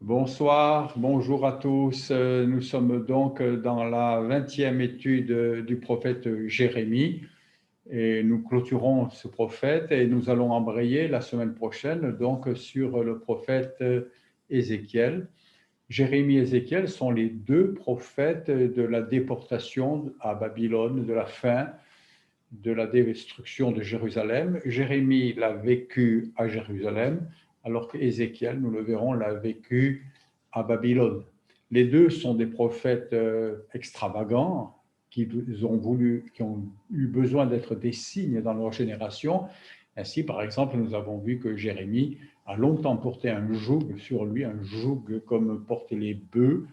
Bonsoir, bonjour à tous. Nous sommes donc dans la 20e étude du prophète Jérémie et nous clôturons ce prophète et nous allons embrayer la semaine prochaine donc sur le prophète Ézéchiel. Jérémie et Ézéchiel sont les deux prophètes de la déportation à Babylone, de la fin de la destruction de Jérusalem. Jérémie l'a vécu à Jérusalem, alors qu'Ézéchiel, nous le verrons, l'a vécu à Babylone. Les deux sont des prophètes extravagants qui ont eu besoin d'être des signes dans leur génération. Ainsi, par exemple, nous avons vu que Jérémie a longtemps porté un joug sur lui, un joug comme portent les bœufs,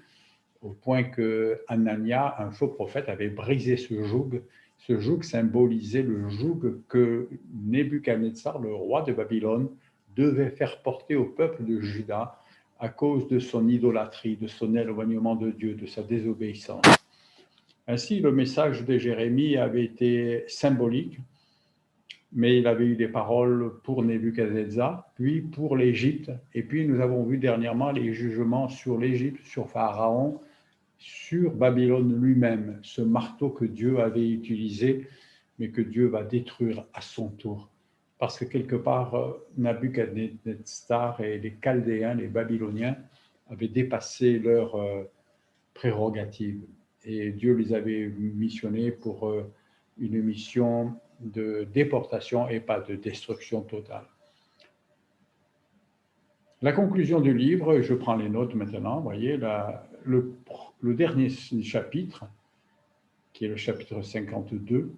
au point que Anania, un faux prophète, avait brisé ce joug. Ce joug symbolisait le joug que Nebuchadnezzar, le roi de Babylone, devait faire porter au peuple de Juda à cause de son idolâtrie, de son éloignement de Dieu, de sa désobéissance. Ainsi, le message de Jérémie avait été symbolique, mais il avait eu des paroles pour Nebuchadnezzar, puis pour l'Égypte, et puis nous avons vu dernièrement les jugements sur l'Égypte, sur Pharaon, sur Babylone lui-même, ce marteau que Dieu avait utilisé, mais que Dieu va détruire à son tour. Parce que quelque part, Nabuchodonosor et les Chaldéens, les Babyloniens, avaient dépassé leurs prérogatives. Et Dieu les avait missionnés pour une mission de déportation et pas de destruction totale. La conclusion du livre, je prends les notes maintenant, vous voyez, le dernier chapitre, qui est le chapitre 52,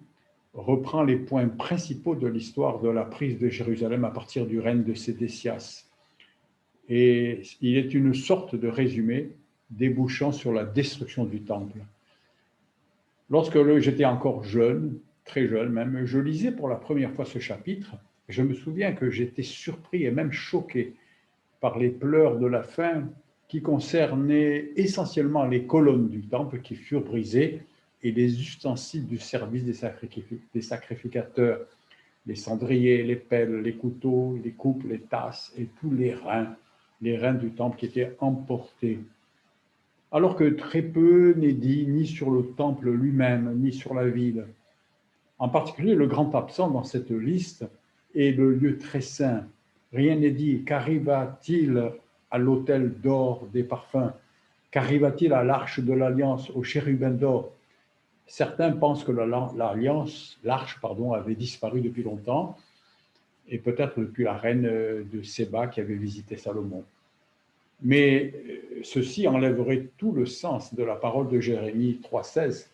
reprend les points principaux de l'histoire de la prise de Jérusalem à partir du règne de Sédécias. Et il est une sorte de résumé débouchant sur la destruction du temple. Lorsque j'étais encore jeune, très jeune même, je lisais pour la première fois ce chapitre. Je me souviens que j'étais surpris et même choqué par les pleurs de la fin qui concernaient essentiellement les colonnes du temple qui furent brisées et les ustensiles du service des sacrificateurs, les cendriers, les pelles, les couteaux, les coupes, les tasses et tous les reins du temple qui étaient emportés. Alors que très peu n'est dit ni sur le temple lui-même, ni sur la ville. En particulier, le grand absent dans cette liste est le lieu très saint. Rien n'est dit. Qu'arriva-t-il à l'autel d'or des parfums? Qu'arriva-t-il à l'arche de l'Alliance, au chérubin d'or? Certains pensent que l'arche, avait disparu depuis longtemps, et peut-être depuis la reine de Séba qui avait visité Salomon. Mais ceci enlèverait tout le sens de la parole de Jérémie 3,16,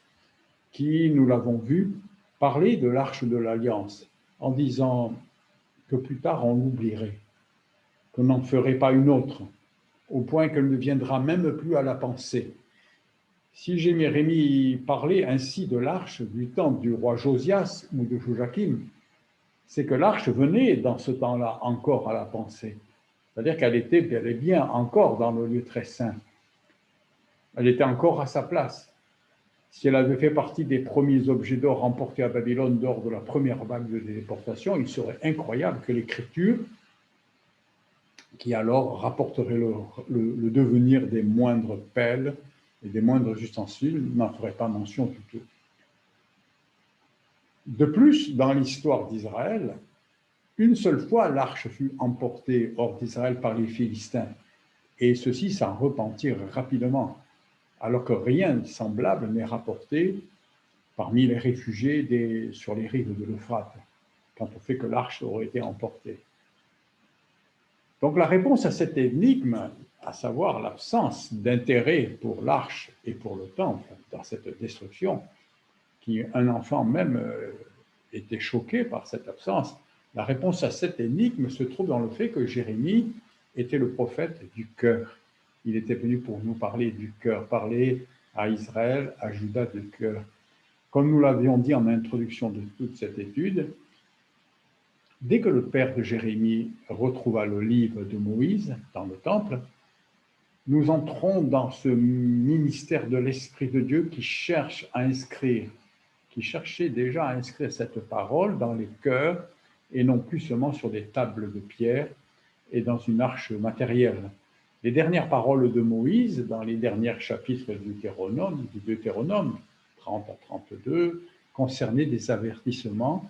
qui, nous l'avons vu, parlait de l'arche de l'Alliance, en disant que plus tard on l'oublierait, qu'on n'en ferait pas une autre, au point qu'elle ne viendra même plus à la pensée. Si Jérémie parlait ainsi de l'arche du temps du roi Josias ou de Joachim, c'est que l'arche venait dans ce temps-là encore à la pensée. C'est-à-dire qu'elle était bel et bien encore dans le lieu très saint. Elle était encore à sa place. Si elle avait fait partie des premiers objets d'or remportés à Babylone lors de la première vague de déportation, il serait incroyable que l'Écriture, qui alors rapporterait le devenir des moindres pelles et des moindres ustensiles, n'en ferait pas mention du tout. De plus, dans l'histoire d'Israël, une seule fois l'arche fut emportée hors d'Israël par les Philistins, et ceux-ci s'en repentirent rapidement, alors que rien de semblable n'est rapporté parmi les réfugiés sur les rives de l'Euphrate, quant au fait que l'arche aurait été emportée. Donc la réponse à cette énigme, à savoir l'absence d'intérêt pour l'arche et pour le temple dans cette destruction, qui un enfant même était choqué par cette absence, la réponse à cette énigme se trouve dans le fait que Jérémie était le prophète du cœur. Il était venu pour nous parler du cœur, parler à Israël, à Juda du cœur. Comme nous l'avions dit en introduction de toute cette étude, dès que le père de Jérémie retrouva le livre de Moïse dans le temple, nous entrons dans ce ministère de l'Esprit de Dieu qui cherche à inscrire, qui cherchait déjà à inscrire cette parole dans les cœurs et non plus seulement sur des tables de pierre et dans une arche matérielle. Les dernières paroles de Moïse, dans les derniers chapitres du Deutéronome 30 à 32, concernaient des avertissements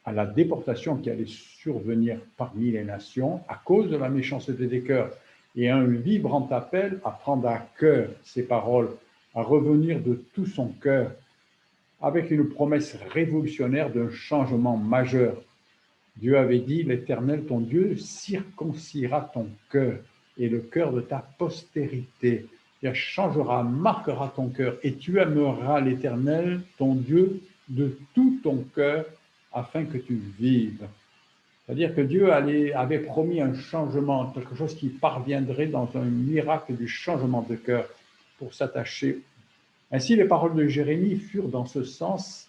à la déportation qui allait survenir parmi les nations à cause de la méchanceté des cœurs, et un vibrant appel à prendre à cœur ces paroles, à revenir de tout son cœur, avec une promesse révolutionnaire d'un changement majeur. Dieu avait dit, l'Éternel, ton Dieu, circoncira ton cœur et le cœur de ta postérité. Il changera, marquera ton cœur, et tu aimeras l'Éternel, ton Dieu, de tout ton cœur, afin que tu vives. C'est-à-dire que Dieu avait promis un changement, quelque chose qui parviendrait dans un miracle du changement de cœur pour s'attacher. Ainsi, les paroles de Jérémie furent dans ce sens,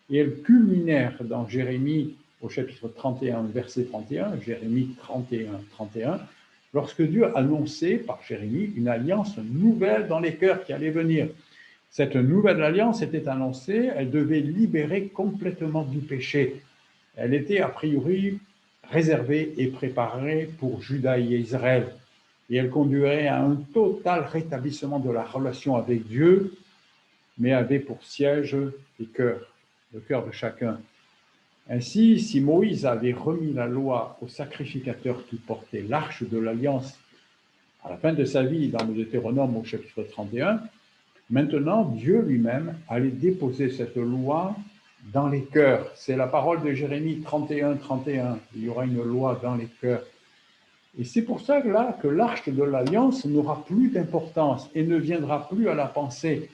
et elles culminèrent dans Jérémie au chapitre 31, verset 31, Jérémie 31, 31, lorsque Dieu annonçait par Jérémie une alliance nouvelle dans les cœurs qui allait venir. Cette nouvelle alliance était annoncée, elle devait libérer complètement du péché. Elle était a priori réservée et préparée pour Juda et Israël. Et elle conduirait à un total rétablissement de la relation avec Dieu, mais avait pour siège les cœurs, le cœur de chacun. Ainsi, si Moïse avait remis la loi au sacrificateur qui portait l'arche de l'Alliance à la fin de sa vie dans le Deutéronome au chapitre 31, maintenant Dieu lui-même allait déposer cette loi dans les cœurs. C'est la parole de Jérémie 31, 31. Il y aura une loi dans les cœurs. Et c'est pour ça que l'arche de l'Alliance n'aura plus d'importance et ne viendra plus à la pensée.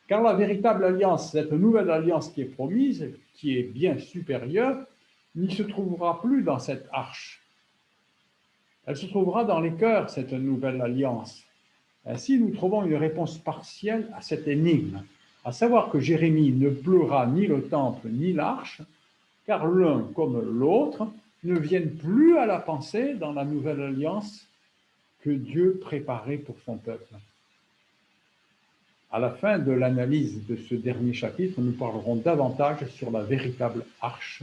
Car la véritable alliance, cette nouvelle alliance qui est promise, qui est bien supérieure, n'y se trouvera plus dans cette arche. Elle se trouvera dans les cœurs, cette nouvelle alliance. Ainsi, nous trouvons une réponse partielle à cette énigme, à savoir que Jérémie ne pleura ni le temple ni l'arche, car l'un comme l'autre ne viennent plus à la pensée dans la nouvelle alliance que Dieu préparait pour son peuple. À la fin de l'analyse de ce dernier chapitre, nous parlerons davantage sur la véritable arche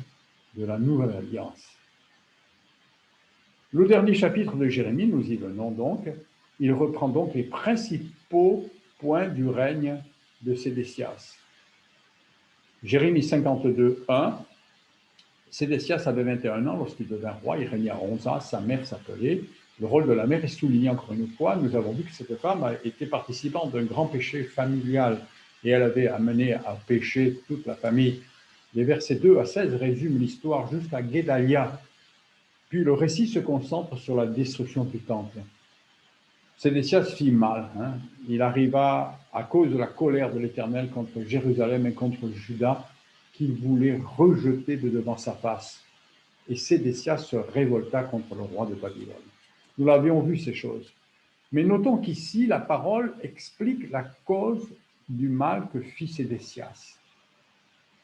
de la nouvelle alliance. Le dernier chapitre de Jérémie, nous y venons donc, il reprend donc les principaux points du règne de Sédécias. Jérémie 52, 1, Sédécias avait 21 ans lorsqu'il devint roi, il régnait à 11 ans, sa mère s'appelait. Le rôle de la mère est souligné encore une fois. Nous avons vu que cette femme était participante d'un grand péché familial et elle avait amené à pécher toute la famille. Les versets 2 à 16 résument l'histoire jusqu'à Guédalia. Puis le récit se concentre sur la destruction du temple. Sédécias fit mal. Il arriva à cause de la colère de l'Éternel contre Jérusalem et contre Juda qu'il voulait rejeter de devant sa face. Et Sédécias se révolta contre le roi de Babylone. Nous l'avions vu ces choses. Mais notons qu'ici, la parole explique la cause du mal que fit Sédécias.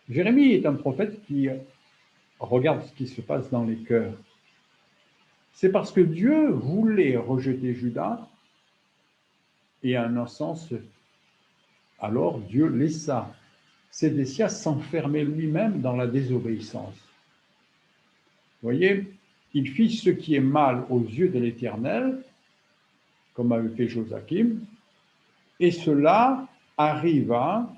Jérémie est un prophète qui regarde ce qui se passe dans les cœurs. C'est parce que Dieu voulait rejeter Juda, et en un sens, alors Dieu laissa Sédécias s'enfermer lui-même dans la désobéissance. Vous voyez, il fit ce qui est mal aux yeux de l'Éternel, comme avait fait Joachim, et cela arriva,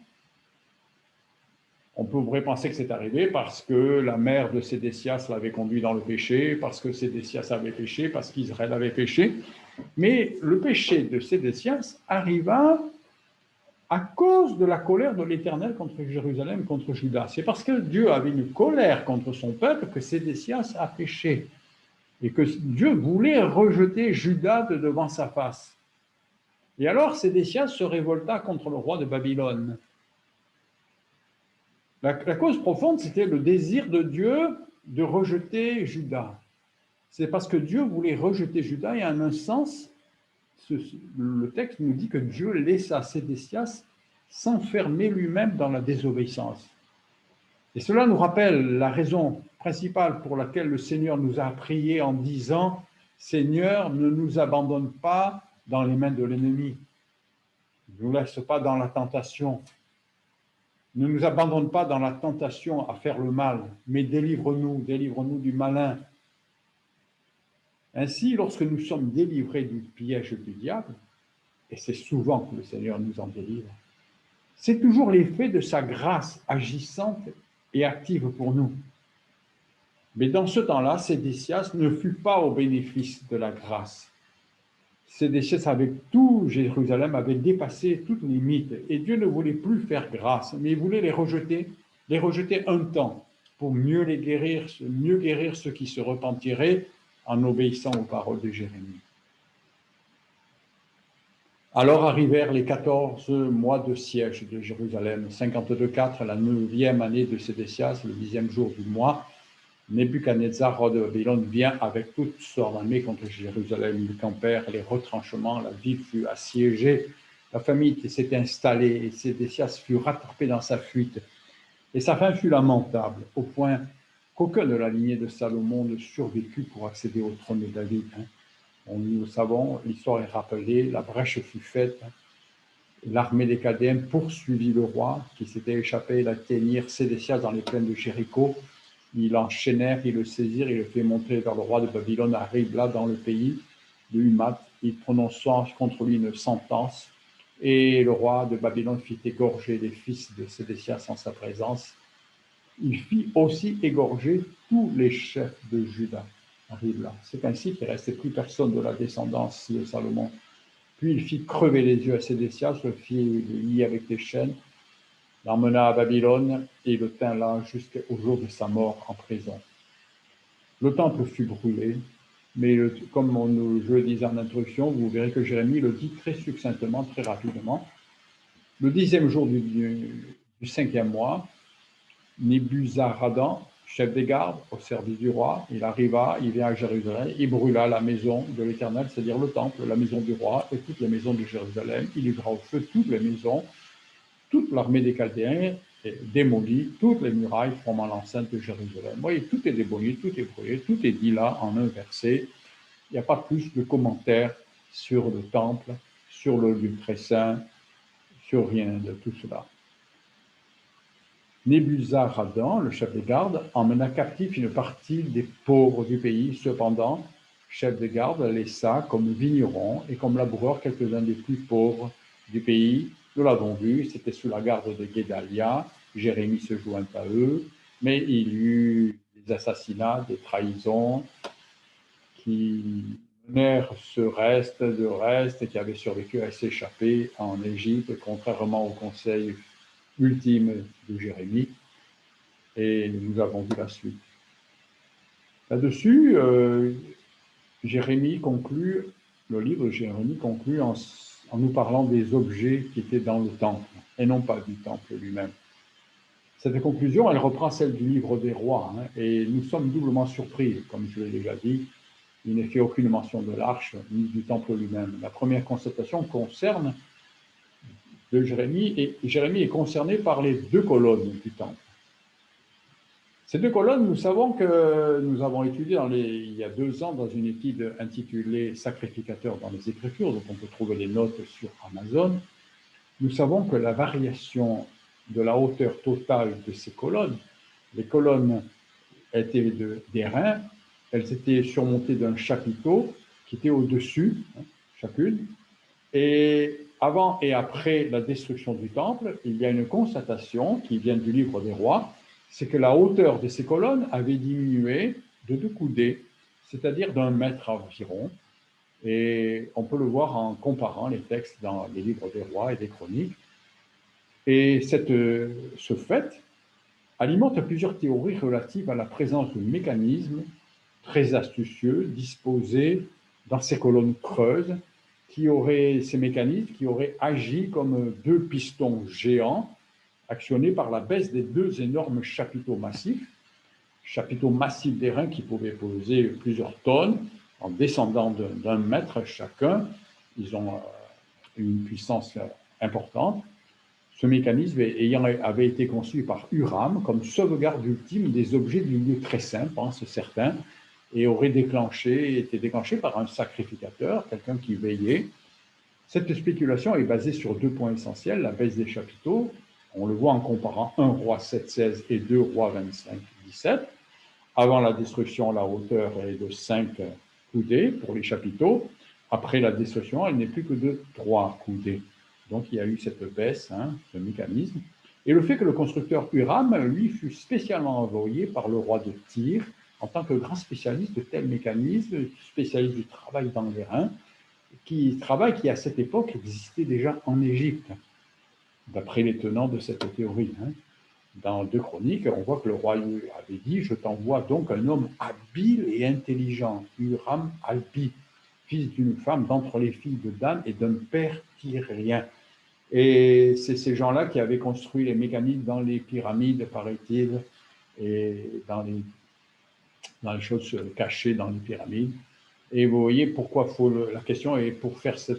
on pourrait penser que c'est arrivé parce que la mère de Sédécias l'avait conduit dans le péché, parce que Sédécias avait péché, parce qu'Israël avait péché, mais le péché de Sédécias arriva à cause de la colère de l'Éternel contre Jérusalem, contre Juda. C'est parce que Dieu avait une colère contre son peuple que Sédécias a péché. Et que Dieu voulait rejeter Juda de devant sa face. Et alors Sédécias se révolta contre le roi de Babylone. La cause profonde, c'était le désir de Dieu de rejeter Juda. C'est parce que Dieu voulait rejeter Juda, et en un sens, le texte nous dit que Dieu laissa Sédécias s'enfermer lui-même dans la désobéissance. Et cela nous rappelle la raison principale pour laquelle le Seigneur nous a prié en disant « Seigneur, ne nous abandonne pas dans les mains de l'ennemi. Ne nous laisse pas dans la tentation. Ne nous abandonne pas dans la tentation à faire le mal, mais délivre-nous du malin. » Ainsi, lorsque nous sommes délivrés du piège du diable, et c'est souvent que le Seigneur nous en délivre, c'est toujours l'effet de sa grâce agissante et active pour nous. Mais dans ce temps-là, Sédécias ne fut pas au bénéfice de la grâce. Sédécias, avec tout Jérusalem, avait dépassé toutes les limites et Dieu ne voulait plus faire grâce, mais il voulait les rejeter un temps pour mieux guérir ceux qui se repentiraient en obéissant aux paroles de Jérémie. Alors arrivèrent les 14 mois de siège de Jérusalem, 52-4, la 9e année de Sédécias, le 10e jour du mois. Nebuchadnezzar, roi de Babylone, vient avec toute son armée contre Jérusalem. Ils campèrent les retranchements, la ville fut assiégée, la famine s'est installée et Sédécias fut rattrapé dans sa fuite. Et sa fin fut lamentable, au point qu'aucun de la lignée de Salomon ne survécut pour accéder au trône de David. Nous le savons, l'histoire est rappelée, la brèche fut faite, l'armée des Chaldéens poursuivit le roi qui s'était échappé, il atteignirent Sédécias dans les plaines de Jéricho, ils l'enchaînèrent, ils le saisirent, ils le firent monter vers le roi de Babylone à Ribla dans le pays de Humat, ils prononçant contre lui une sentence, et le roi de Babylone fit égorger les fils de Sédécias en sa présence. Il fit aussi égorger tous les chefs de Juda. C'est ainsi qu'il ne restait plus personne de la descendance de Salomon. Puis il fit crever les yeux à Sédécias, le fit lier avec des chaînes, l'emmena à Babylone et le tint là jusqu'au jour de sa mort en prison. Le temple fut brûlé, mais comme je le disais en introduction, vous verrez que Jérémie le dit très succinctement, très rapidement. Le 10e jour du 5e mois, Nebuzaradan, chef des gardes, au service du roi, il arriva, il vient à Jérusalem, il brûla la maison de l'Éternel, c'est-à-dire le temple, la maison du roi et toutes les maisons de Jérusalem. Il livra au feu toutes les maisons, toute l'armée des Chaldéens démolit toutes les murailles formant l'enceinte de Jérusalem. Vous voyez, tout est démoli, tout est brûlé, tout est dit là en un verset. Il n'y a pas plus de commentaires sur le temple, sur le lieu très saint, sur rien de tout cela. Nebuzaradan, le chef des gardes, emmena captif une partie des pauvres du pays. Cependant, chef des gardes laissa comme vignerons et comme laboureurs quelques-uns des plus pauvres du pays. Nous l'avons vu, c'était sous la garde de Guédalia. Jérémie se joint à eux, mais il y eut des assassinats, des trahisons qui menèrent ce reste qui avait survécu à s'échapper en Égypte, contrairement au conseil ultime de Jérémie, et nous avons vu la suite. Là-dessus, Jérémie conclut, le livre de Jérémie conclut en nous parlant des objets qui étaient dans le temple, et non pas du temple lui-même. Cette conclusion, elle reprend celle du livre des rois, et nous sommes doublement surpris, comme je l'ai déjà dit, il n'est fait aucune mention de l'arche, ni du temple lui-même. La première constatation concerne de Jérémie, et Jérémie est concerné par les 2 colonnes du temple. Ces 2 colonnes, nous savons que nous avons étudié il y a 2 ans dans une étude intitulée « Sacrificateur dans les Écritures », donc on peut trouver les notes sur Amazon. Nous savons que la variation de la hauteur totale de ces colonnes, les colonnes étaient d'airain, elles étaient surmontées d'un chapiteau qui était au-dessus, chacune, et avant et après la destruction du temple, il y a une constatation qui vient du livre des rois, c'est que la hauteur de ces colonnes avait diminué de 2 coudées, c'est-à-dire d'1 mètre environ. Et on peut le voir en comparant les textes dans les livres des rois et des chroniques. Et ce fait alimente plusieurs théories relatives à la présence de mécanismes très astucieux disposés dans ces colonnes creuses, ces mécanismes qui auraient agi comme 2 pistons géants actionnés par la baisse des 2 énormes chapiteaux massifs d'airain qui pouvaient peser plusieurs tonnes en descendant d'1 mètre chacun. Ils ont une puissance importante. Ce mécanisme avait été conçu par Uram comme sauvegarde ultime des objets du lieu très saint, pensent certains, et aurait été déclenché par un sacrificateur, quelqu'un qui veillait. Cette spéculation est basée sur 2 points essentiels, la baisse des chapiteaux, on le voit en comparant 1 Roi 7,16 et 2 Rois 25,17. Avant la destruction, la hauteur est de 5 coudées pour les chapiteaux. Après la destruction, elle n'est plus que de 3 coudées. Donc il y a eu cette baisse, ce mécanisme. Et le fait que le constructeur Huram, lui, fut spécialement envoyé par le roi de Tyr en tant que grand spécialiste de tels mécanismes, spécialiste du travail dans les reins, travail qui à cette époque existait déjà en Égypte, d'après les tenants de cette théorie. Dans 2 Chroniques, on voit que le roi avait dit « Je t'envoie donc un homme habile et intelligent, Huram Albi, fils d'une femme d'entre les filles de Dan et d'un père tyrien. » Et c'est ces gens-là qui avaient construit les mécanismes dans les pyramides, paraît-il, et dans les choses cachées dans les pyramides. Et vous voyez pourquoi la question est pour faire ces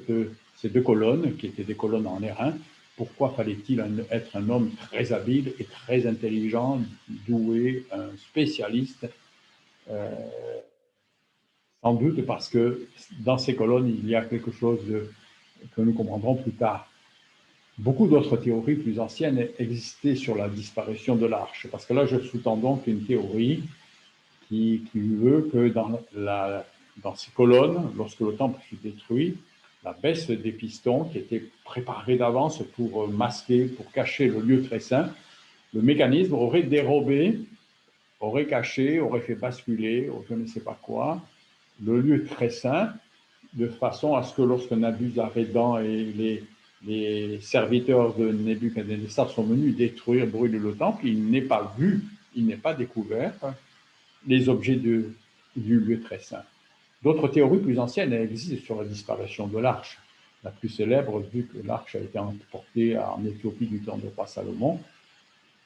2 colonnes, qui étaient des colonnes en airain, pourquoi fallait-il être un homme très habile et très intelligent, doué, un spécialiste sans doute parce que dans ces colonnes, il y a quelque chose que nous comprendrons plus tard. Beaucoup d'autres théories plus anciennes existaient sur la disparition de l'arche, parce que là, je sous-tends donc une théorie qui veut que dans ces colonnes, lorsque le temple fut détruit, la baisse des pistons qui étaient préparés d'avance pour masquer, pour cacher le lieu très saint, le mécanisme aurait dérobé, aurait caché, aurait fait basculer, je ne sais pas quoi, le lieu très saint, de façon à ce que lorsque Nabuzarédan et les serviteurs de Nebuchadnezzar sont venus détruire, brûler le temple, il n'est pas vu, il n'est pas découvert les objets du lieu très saint. D'autres théories plus anciennes existent sur la disparition de l'arche. La plus célèbre, vu que l'arche a été emportée en Éthiopie du temps de roi Salomon,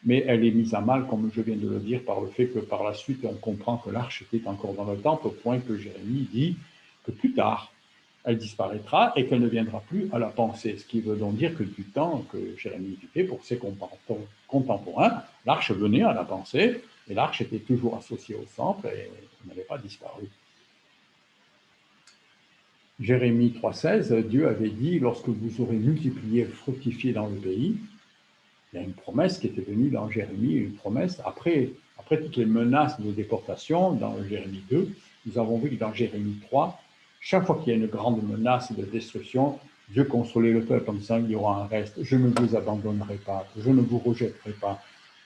mais elle est mise à mal, comme je viens de le dire, par le fait que par la suite, on comprend que l'arche était encore dans le temple, au point que Jérémie dit que plus tard, elle disparaîtra et qu'elle ne viendra plus à la pensée. Ce qui veut donc dire que du temps que Jérémie vivait, pour ses contemporains, l'arche venait à la pensée et l'arche était toujours associée au temple et n'avait pas disparu. Jérémie 3,16, Dieu avait dit « Lorsque vous aurez multiplié et fructifié dans le pays », il y a une promesse qui était venue dans Jérémie, une promesse après toutes les menaces de déportation dans Jérémie 2, nous avons vu que dans Jérémie 3, chaque fois qu'il y a une grande menace de destruction, Dieu consolait le peuple en disant il y aura un reste, je ne vous abandonnerai pas, je ne vous rejetterai pas,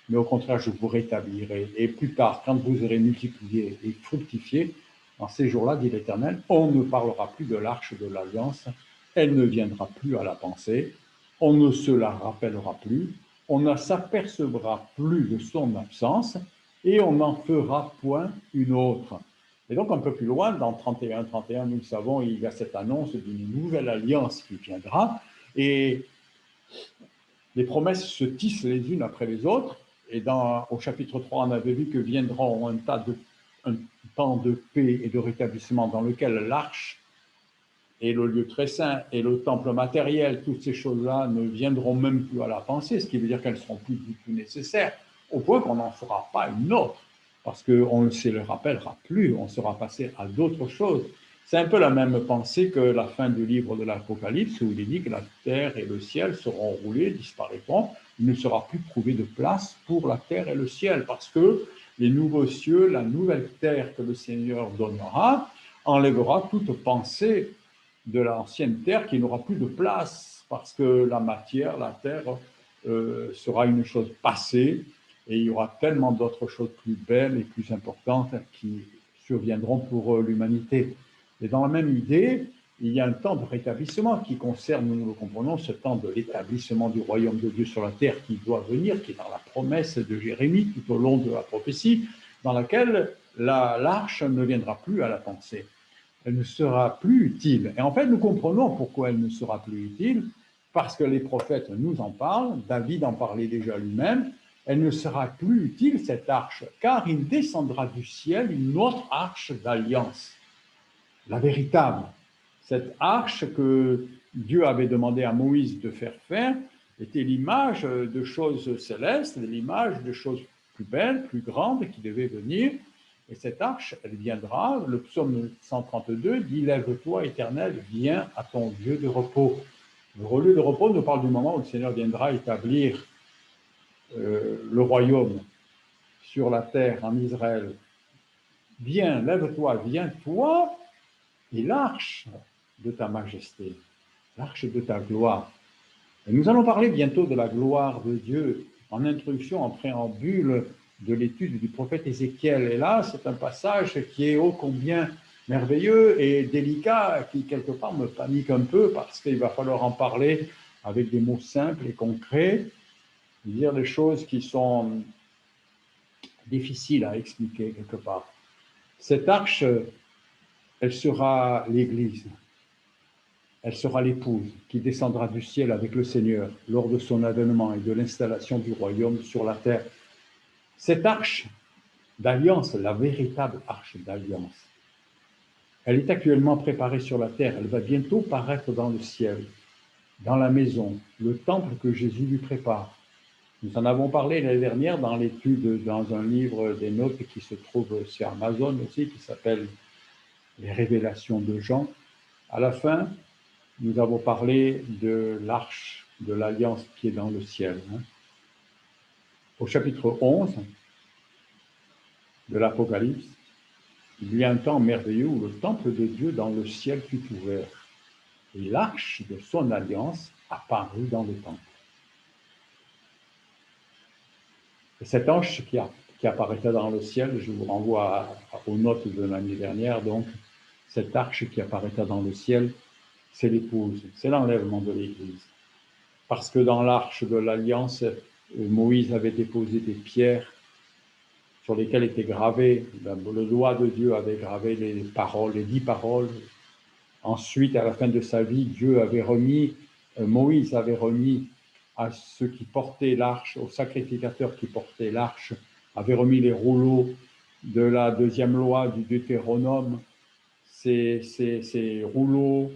mais au contraire je vous rétablirai. Et plus tard, quand vous aurez multiplié et fructifié, dans ces jours-là, dit l'Éternel, on ne parlera plus de l'arche de l'Alliance, elle ne viendra plus à la pensée, on ne se la rappellera plus, on ne s'apercevra plus de son absence et on n'en fera point une autre. Et donc un peu plus loin, dans 31, nous le savons, il y a cette annonce d'une nouvelle alliance qui viendra et les promesses se tissent les unes après les autres. Et au chapitre 3, on avait vu que viendront un temps de paix et de rétablissement dans lequel l'arche et le lieu très saint et le temple matériel, toutes ces choses-là ne viendront même plus à la pensée, ce qui veut dire qu'elles ne seront plus du tout nécessaires, au point qu'on n'en fera pas une autre, parce qu'on ne se le rappellera plus, on sera passé à d'autres choses. C'est un peu la même pensée que la fin du livre de l'Apocalypse, où il est dit que la terre et le ciel seront roulés, disparaîtront, il ne sera plus trouvé de place pour la terre et le ciel, parce que les nouveaux cieux, la nouvelle terre que le Seigneur donnera, enlèvera toute pensée de l'ancienne terre qui n'aura plus de place parce que la matière, la terre, sera une chose passée et il y aura tellement d'autres choses plus belles et plus importantes qui surviendront pour l'humanité. Et dans la même idée, il y a un temps de rétablissement qui concerne, nous le comprenons, ce temps de l'établissement du royaume de Dieu sur la terre qui doit venir, qui est dans la promesse de Jérémie tout au long de la prophétie, dans laquelle l'arche ne viendra plus à la pensée. Elle ne sera plus utile. Et en fait, nous comprenons pourquoi elle ne sera plus utile, parce que les prophètes nous en parlent, David en parlait déjà lui-même, elle ne sera plus utile, cette arche, car il descendra du ciel une autre arche d'alliance, la véritable. Cette arche que Dieu avait demandé à Moïse de faire était l'image de choses célestes, l'image de choses plus belles, plus grandes qui devaient venir. Et cette arche, elle viendra, le psaume 132 dit « Lève-toi, Éternel, viens à ton lieu de repos ». Le lieu de repos nous parle du moment où le Seigneur viendra établir le royaume sur la terre en Israël. Viens, lève-toi, viens, toi, et l'arche de ta majesté, l'arche de ta gloire. Et nous allons parler bientôt de la gloire de Dieu en introduction, en préambule de l'étude du prophète Ézéchiel. Et là, c'est un passage qui est ô combien merveilleux et délicat, qui quelque part me panique un peu parce qu'il va falloir en parler avec des mots simples et concrets, dire des choses qui sont difficiles à expliquer quelque part. Cette arche, elle sera l'Église. Elle sera l'épouse qui descendra du ciel avec le Seigneur lors de son avènement et de l'installation du royaume sur la terre. Cette arche d'alliance, la véritable arche d'alliance, elle est actuellement préparée sur la terre. Elle va bientôt paraître dans le ciel, dans la maison, le temple que Jésus lui prépare. Nous en avons parlé l'année dernière dans l'étude, dans un livre des notes qui se trouve sur Amazon aussi, qui s'appelle Les Révélations de Jean. À la fin, nous avons parlé de l'arche de l'alliance qui est dans le ciel. Au chapitre 11 de l'Apocalypse, il y a un temps merveilleux où le temple de Dieu dans le ciel fut ouvert et l'arche de son alliance apparut dans le temple. Et cet ange qui apparaîtra dans le ciel, je vous renvoie aux notes de l'année dernière, donc cette arche qui apparaîtra dans le ciel, c'est l'épouse, c'est l'enlèvement de l'Église. Parce que dans l'arche de l'Alliance, Moïse avait déposé des pierres sur lesquelles étaient gravées, le doigt de Dieu avait gravé les paroles, les 10 paroles. Ensuite, à la fin de sa vie, Moïse avait remis à ceux qui portaient l'arche, aux sacrificateurs qui portaient l'arche, avait remis les rouleaux de la deuxième loi du Deutéronome, ces rouleaux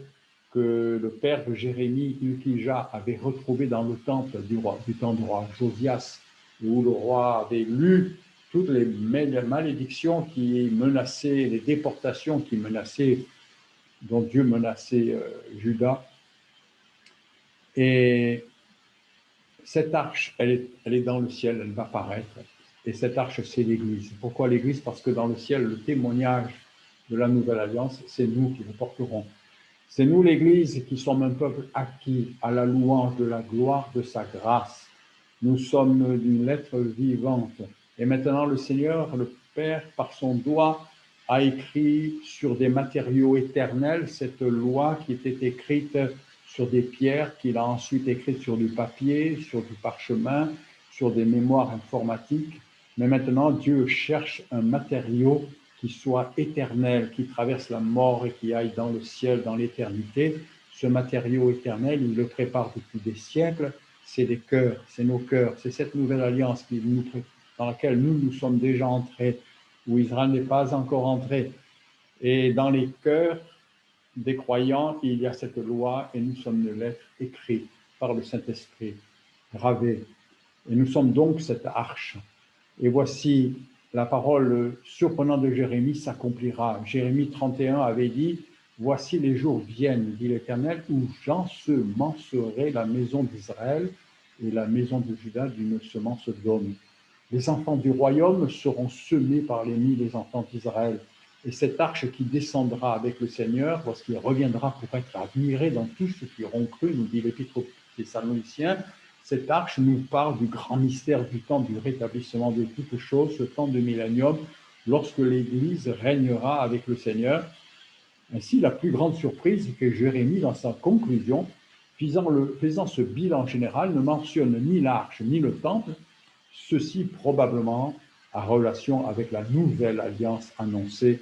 que le père de Jérémie, Hilkija, avait retrouvés dans le temple du temps du roi Josias, où le roi avait lu toutes les malédictions qui menaçaient, les déportations qui menaçaient, dont Dieu menaçait Juda. Et cette arche, elle est dans le ciel, elle va paraître. Et cette arche, c'est l'Église. Pourquoi l'Église? Parce que dans le ciel, le témoignage de la Nouvelle Alliance, c'est nous qui le porterons. C'est nous, l'Église, qui sommes un peuple acquis à la louange de la gloire de sa grâce. Nous sommes d'une lettre vivante. Et maintenant, le Seigneur, le Père, par son doigt, a écrit sur des matériaux éternels cette loi qui était écrite sur des pierres, qu'il a ensuite écrite sur du papier, sur du parchemin, sur des mémoires informatiques. Mais maintenant, Dieu cherche un matériau qui soit éternel, qui traverse la mort et qui aille dans le ciel, dans l'éternité. Ce matériau éternel, il le prépare depuis des siècles. C'est les cœurs, c'est nos cœurs, c'est cette nouvelle alliance dans laquelle nous sommes déjà entrés, où Israël n'est pas encore entré. Et dans les cœurs des croyants, il y a cette loi et nous sommes une lettre écrite par le Saint-Esprit, gravée. Et nous sommes donc cette arche. Et voici, la parole surprenante de Jérémie s'accomplira. Jérémie 31 avait dit, « Voici les jours viennent, dit l'Éternel, où j'ensemencerai la maison d'Israël et la maison de Juda d'une semence d'homme. Les enfants du royaume seront semés par les nids des enfants d'Israël. Et cette arche qui descendra avec le Seigneur, lorsqu'il reviendra pour être admiré dans tous ceux qui auront cru, nous dit l'Épître aux Thessaloniciens, cette arche nous parle du grand mystère du temps du rétablissement de toutes choses, ce temps de millénium, lorsque l'Église régnera avec le Seigneur. Ainsi, la plus grande surprise, c'est que Jérémie, dans sa conclusion, faisant ce bilan général, ne mentionne ni l'arche ni le temple, ceci probablement en relation avec la nouvelle alliance annoncée.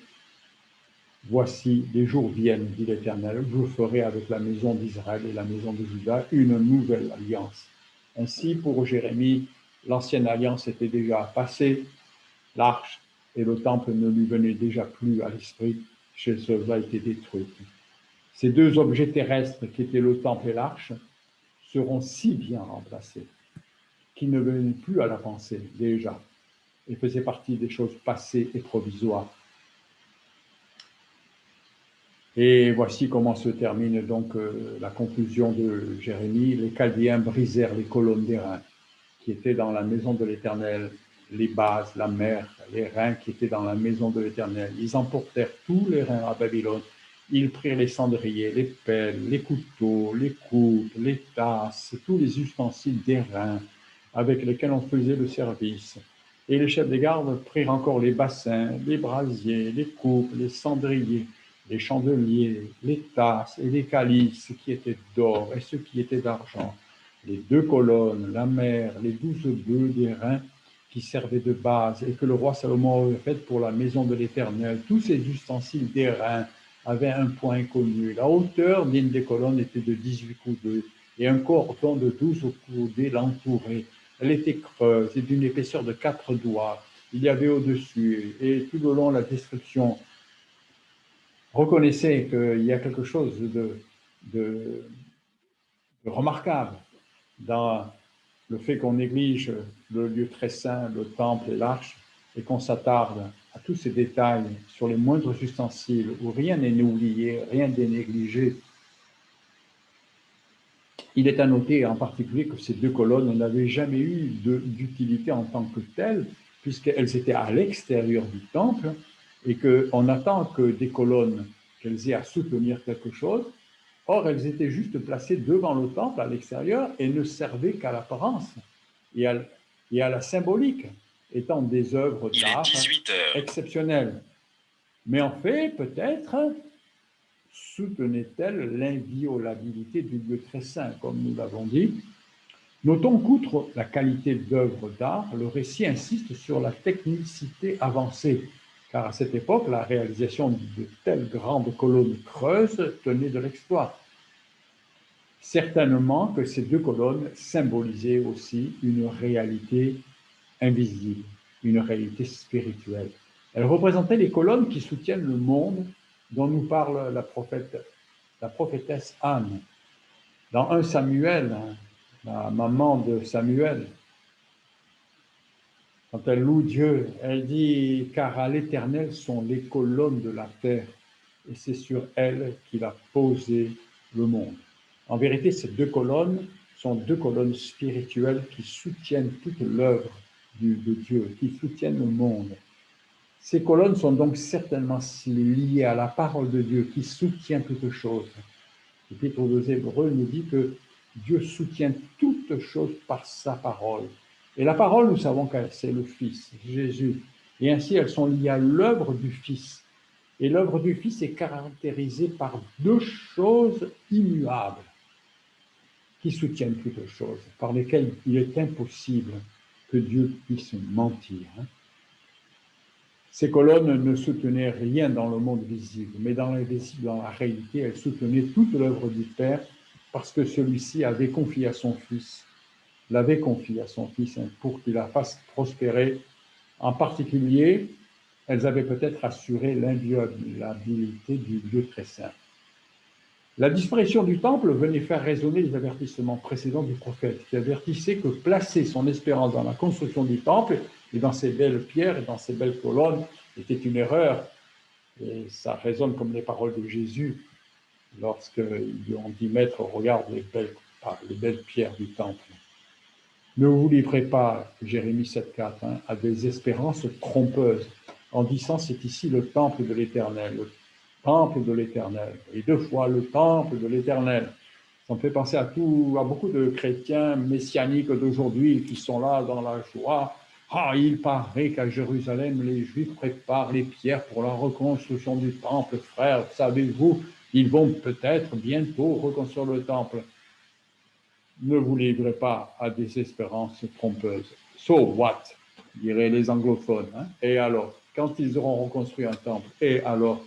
Voici, les jours viennent, dit l'Éternel, je ferai avec la maison d'Israël et la maison de Juda une nouvelle alliance. Ainsi, pour Jérémie, l'ancienne alliance était déjà passée, l'arche et le temple ne lui venaient déjà plus à l'esprit, chez eux a été détruite. Ces deux objets terrestres qui étaient le temple et l'arche seront si bien remplacés qu'ils ne venaient plus à la pensée déjà et faisaient partie des choses passées et provisoires. Et voici comment se termine donc la conclusion de Jérémie. Les Chaldéens brisèrent les colonnes des reins qui étaient dans la maison de l'Éternel, les bases, la mer, les reins qui étaient dans la maison de l'Éternel. Ils emportèrent tous les reins à Babylone Ils prirent les cendriers, les pelles, les couteaux, les coupes, les tasses, tous les ustensiles d'airain avec lesquels on faisait le service. Et les chefs des gardes prirent encore les bassins, les brasiers, les coupes, les cendriers, les chandeliers, les tasses et les calices qui étaient d'or et ceux qui étaient d'argent, les 2 colonnes, la mer, les 12 bœufs d'airain qui servaient de base et que le roi Salomon avait fait pour la maison de l'Éternel. Tous ces ustensiles d'airain avaient un point connu. La hauteur d'une des colonnes était de 18 coudées et un cordon de 12 coudées l'entourait. Elle était creuse et d'une épaisseur de 4 doigts. Il y avait au-dessus et tout le long la description. Reconnaissez qu'il y a quelque chose de remarquable dans le fait qu'on néglige le lieu très saint, le temple et l'arche, et qu'on s'attarde à tous ces détails sur les moindres ustensiles où rien n'est oublié, rien n'est négligé. Il est à noter en particulier que ces 2 colonnes n'avaient jamais eu d'utilité en tant que telles, puisqu'elles étaient à l'extérieur du temple, et qu'on attend que des colonnes, qu'elles aient à soutenir quelque chose. Or, elles étaient juste placées devant le temple à l'extérieur et ne servaient qu'à l'apparence et à la symbolique, étant des œuvres d'art exceptionnelles. Mais en fait, peut-être soutenait-elle l'inviolabilité du lieu très saint, comme nous l'avons dit. Notons qu'outre la qualité d'œuvre d'art, le récit insiste sur la technicité avancée, car à cette époque, la réalisation de telles grandes colonnes creuses tenait de l'exploit. Certainement que ces 2 colonnes symbolisaient aussi une réalité invisible, une réalité spirituelle. Elles représentaient les colonnes qui soutiennent le monde dont nous parle la prophétesse Anne. Dans 1 Samuel, la maman de Samuel, quand elle loue Dieu, elle dit « Car à l'Éternel sont les colonnes de la terre, et c'est sur elles qu'il a posé le monde. » En vérité, ces 2 colonnes sont 2 colonnes spirituelles qui soutiennent toute l'œuvre de Dieu, qui soutiennent le monde. Ces colonnes sont donc certainement liées à la parole de Dieu qui soutient toute chose. L'Épître aux Hébreux nous dit que Dieu soutient toute chose par sa parole. Et la parole, nous savons que c'est le Fils, Jésus. Et ainsi, elles sont liées à l'œuvre du Fils. Et l'œuvre du Fils est caractérisée par 2 choses immuables qui soutiennent toutes choses, par lesquelles il est impossible que Dieu puisse mentir. Ces colonnes ne soutenaient rien dans le monde visible, mais dans l'invisible, dans la réalité, elles soutenaient toute l'œuvre du Père parce que celui-ci avait confié à son Fils, l'avait confié à son Fils pour qu'il la fasse prospérer. En particulier, elles avaient peut-être assuré l'inviolabilité du lieu très saint. La disparition du temple venait faire résonner les avertissements précédents du prophète, qui avertissait que placer son espérance dans la construction du temple et dans ses belles pierres et dans ses belles colonnes était une erreur. Et ça résonne comme les paroles de Jésus lorsqu'ils lui ont dit « Maître, regarde les belles pierres du temple. » Ne vous livrez pas, Jérémie 7,4, à des espérances trompeuses, en disant « C'est ici le temple de l'Éternel ». Temple de l'Éternel, et 2 fois le temple de l'Éternel. Ça me fait penser à beaucoup de chrétiens messianiques d'aujourd'hui qui sont là dans la joie. Ah, il paraît qu'à Jérusalem, les Juifs préparent les pierres pour la reconstruction du temple. Frères, savez-vous, ils vont peut-être bientôt reconstruire le temple. Ne vous livrez pas à des espérances trompeuses. So what, diraient les anglophones. Et alors, quand ils auront reconstruit un temple, et alors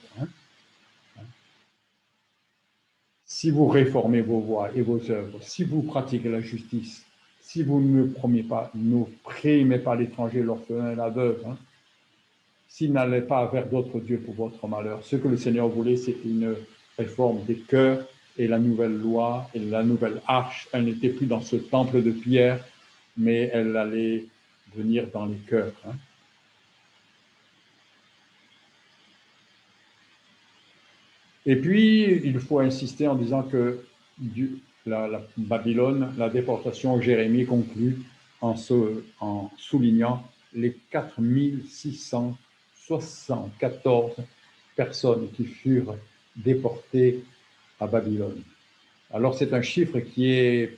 si vous réformez vos voies et vos œuvres, si vous pratiquez la justice, si vous n'opprimez pas l'étranger, l'orphelin et la veuve, s'il n'allait pas vers d'autres dieux pour votre malheur. Ce que le Seigneur voulait, c'était une réforme des cœurs et la nouvelle loi et la nouvelle arche. Elle n'était plus dans ce temple de pierre, mais elle allait venir dans les cœurs. Et puis, il faut insister en disant que la Babylone, la déportation, Jérémie conclut en soulignant les 4674 personnes qui furent déportés à Babylone. Alors c'est un chiffre qui est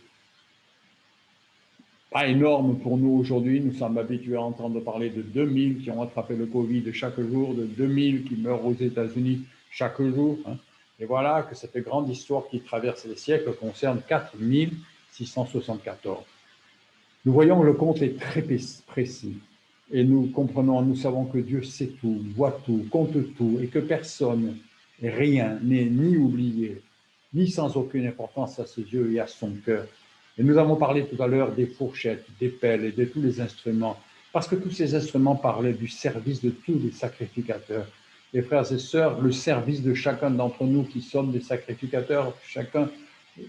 pas énorme pour nous aujourd'hui. Nous sommes habitués à entendre parler de 2000 qui ont attrapé le Covid chaque jour, de 2000 qui meurent aux États-Unis chaque jour. Et voilà que cette grande histoire qui traverse les siècles concerne 4674. Nous voyons que le compte est très précis. Et nous comprenons, nous savons que Dieu sait tout, voit tout, compte tout, et que personne, rien n'est ni oublié, ni sans aucune importance à ses yeux et à son cœur. Et nous avons parlé tout à l'heure des fourchettes, des pelles et de tous les instruments, parce que tous ces instruments parlaient du service de tous les sacrificateurs. Et frères et sœurs, le service de chacun d'entre nous qui sommes des sacrificateurs, chacun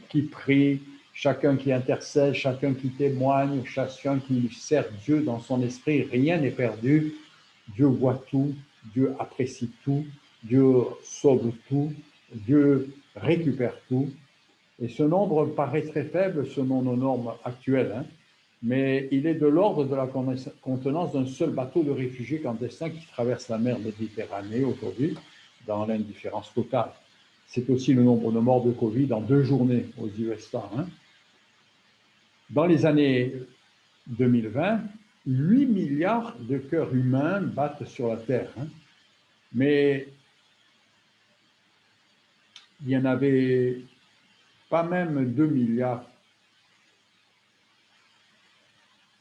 qui prie, chacun qui intercède, chacun qui témoigne, chacun qui sert Dieu dans son esprit, rien n'est perdu. Dieu voit tout, Dieu apprécie tout, Dieu sauve tout, Dieu récupère tout. Et ce nombre paraît très faible selon nos normes actuelles, mais il est de l'ordre de la contenance d'un seul bateau de réfugiés clandestins qui traverse la mer Méditerranée aujourd'hui dans l'indifférence totale. C'est aussi le nombre de morts de Covid en 2 journées aux USA. Dans les années 2020, 8 milliards de cœurs humains battent sur la Terre. Mais il y en avait pas même 2 milliards.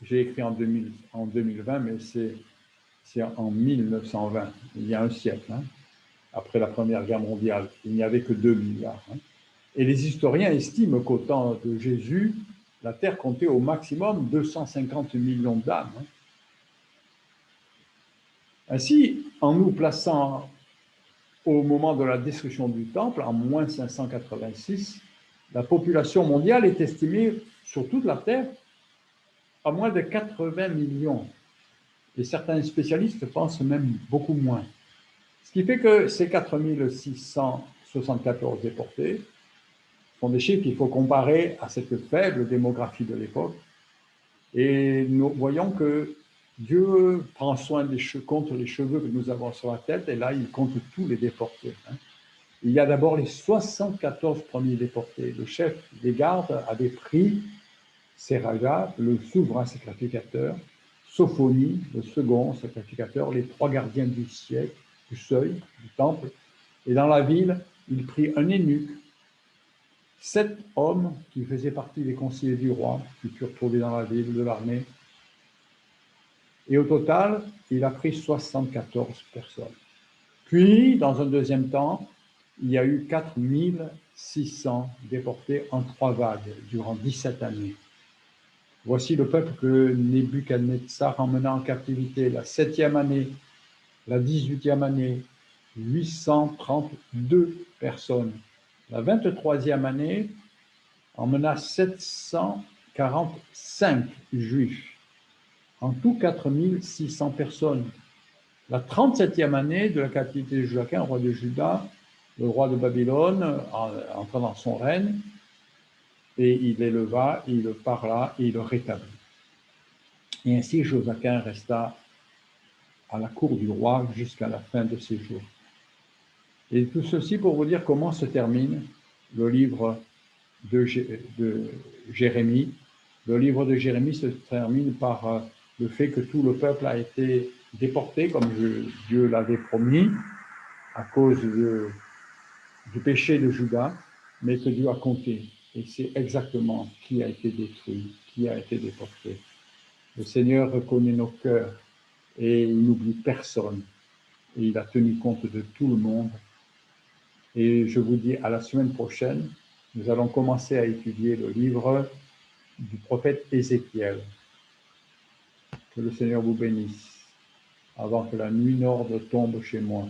J'ai écrit en 2020, mais c'est en 1920, il y a un siècle, après la Première Guerre mondiale. Il n'y avait que 2 milliards. Et les historiens estiment qu'au temps de Jésus, la Terre comptait au maximum 250 millions d'âmes. Ainsi, en nous plaçant au moment de la destruction du Temple, en moins 586, la population mondiale est estimée sur toute la Terre à moins de 80 millions. Et certains spécialistes pensent même beaucoup moins. Ce qui fait que ces 4674 déportés sont des chiffres qu'il faut comparer à cette faible démographie de l'époque. Et nous voyons que Dieu prend soin compte les cheveux que nous avons sur la tête, et là, il compte tous les déportés. Il y a d'abord les 74 premiers déportés. Le chef des gardes avait pris Seraja, le souverain sacrificateur, Sophonie, le second sacrificateur, les 3 gardiens du siècle, du seuil, du temple. Et dans la ville, il prit un eunuque, 7 hommes qui faisaient partie des conseillers du roi, qui furent trouvés dans la ville de l'armée. Et au total, il a pris 74 personnes. Puis, dans un deuxième temps, il y a eu 4600 déportés en 3 vagues durant 17 années. Voici le peuple que Nebuchadnezzar emmena en captivité la 7e année, la 18e année, 832 personnes. La 23e année emmena 745 juifs. En tout, 4600 personnes. La 37e année de la captivité de Joachim, roi de Juda, le roi de Babylone, entra dans son règne, et il l'éleva, il le parla, et il le rétablit. Et ainsi, Joachim resta à la cour du roi jusqu'à la fin de ses jours. Et tout ceci pour vous dire comment se termine le livre de Jérémie. Le livre de Jérémie se termine par le fait que tout le peuple a été déporté, comme Dieu l'avait promis, à cause du péché de Juda, mais que Dieu a compté. Et c'est exactement qui a été détruit, qui a été déporté. Le Seigneur reconnaît nos cœurs et il n'oublie personne. Et il a tenu compte de tout le monde. Et je vous dis à la semaine prochaine, nous allons commencer à étudier le livre du prophète Ézéchiel. Que le Seigneur vous bénisse avant que la nuit norde tombe chez moi.